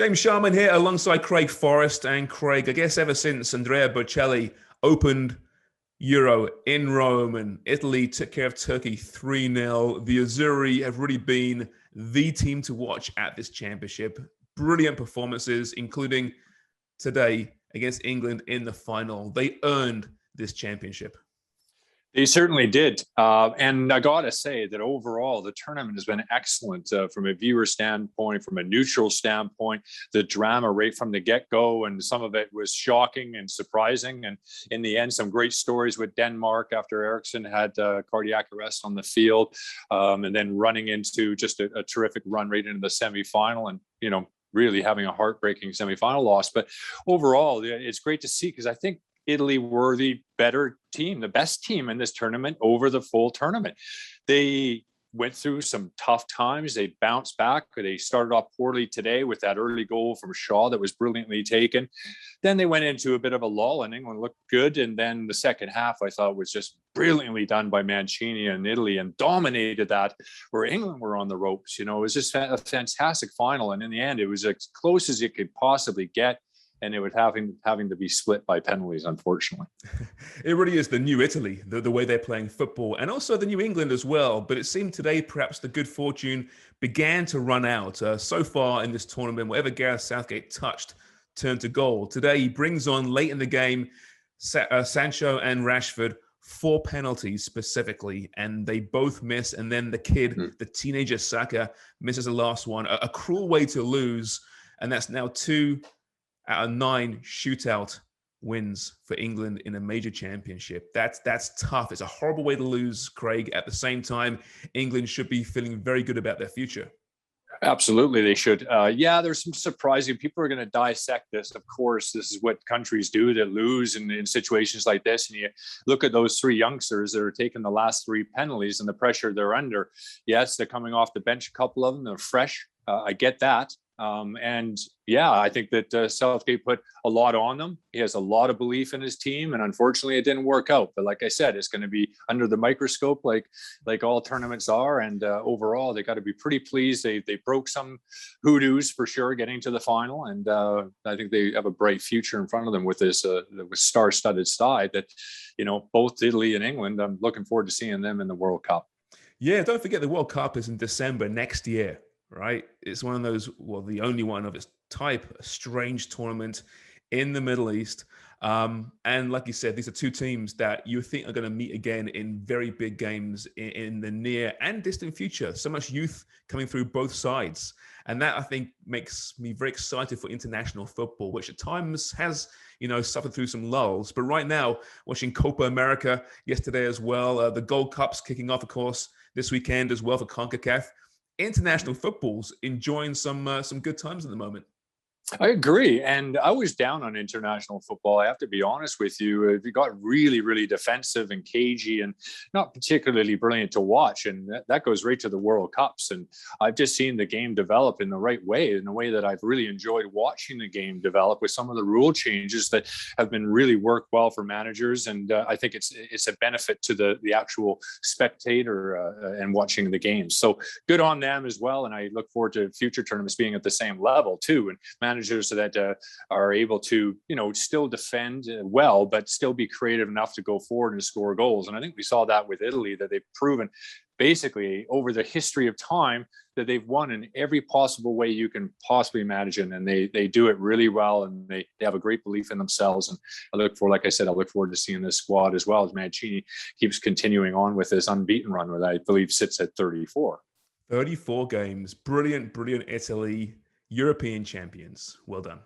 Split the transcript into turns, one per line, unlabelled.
James Sharman here alongside Craig Forrest. And Craig, I guess ever since Andrea Bocelli opened Euro in Rome and Italy took care of Turkey 3-0, the Azzurri have really been the team to watch at this championship. Brilliant performances, including today against England in the final. They earned this championship.
They certainly did. And I got to say that overall, the tournament has been excellent from a viewer standpoint, from a neutral standpoint, the drama right from the get-go. And some of it was shocking and surprising. And in the end, some great stories with Denmark after Eriksson had cardiac arrest on the field and then running into just a terrific run right into the semifinal and, really having a heartbreaking semifinal loss. But overall, it's great to see because I think Italy were the better team, the best team in this tournament over the full tournament. They went through some tough times. They bounced back. They started off poorly today with that early goal from Shaw that was brilliantly taken. Then they went into a bit of a lull and England looked good. And then the second half, I thought, was just brilliantly done by Mancini and Italy and dominated that where England were on the ropes. It was just a fantastic final. And in the end, it was as close as it could possibly get. And it would having to be split by penalties, unfortunately.
It really is the new Italy, the way they're playing football, and also the new England as well. But it seemed today perhaps the good fortune began to run out. So far in this tournament, whatever Gareth Southgate touched turned to goal. Today he brings on late in the game Sancho and Rashford, 4 penalties specifically, and they both miss. And then the the teenager Saka, misses the last one. A cruel way to lose, and that's now 2 out of 9 shootout wins for England in a major championship. That's tough. It's a horrible way to lose, Craig. At the same time, England should be feeling very good about their future.
Absolutely, they should. There's some surprising. People are going to dissect this. Of course, this is what countries do that lose in situations like this. And you look at those 3 youngsters that are taking the last 3 penalties and the pressure they're under. Yes, they're coming off the bench, a couple of them. They're fresh. I get that. I think that Southgate put a lot on them. He has a lot of belief in his team, and unfortunately, it didn't work out. But like I said, it's going to be under the microscope, like all tournaments are. And overall, they got to be pretty pleased. They broke some hoodoos for sure, getting to the final, and I think they have a bright future in front of them with this star-studded side. That both Italy and England. I'm looking forward to seeing them in the World Cup.
Yeah, don't forget the World Cup is in December next year. Right? It's one of those, the only one of its type, a strange tournament in the Middle East. And like you said, these are 2 teams that you think are going to meet again in very big games in the near and distant future. So much youth coming through both sides. And that, I think, makes me very excited for international football, which at times has, suffered through some lulls. But right now, watching Copa America yesterday as well, the Gold Cup's kicking off, of course, this weekend as well for CONCACAF. International football's enjoying some good times at the moment.
I agree. And I was down on international football. I have to be honest with you. It got really, really defensive and cagey and not particularly brilliant to watch. And that goes right to the World Cups. And I've just seen the game develop in the right way, in a way that I've really enjoyed watching the game develop with some of the rule changes that have been really worked well for managers. And I think it's a benefit to the actual spectator and watching the game. So good on them as well. And I look forward to future tournaments being at the same level too. And managers that are able to, still defend well, but still be creative enough to go forward and score goals. And I think we saw that with Italy, that they've proven basically over the history of time that they've won in every possible way you can possibly imagine. And they do it really well. And they have a great belief in themselves. And I look forward to seeing this squad as well as Mancini keeps continuing on with this unbeaten run that I believe sits at 34.
34 games. Brilliant Italy. European champions. Well done.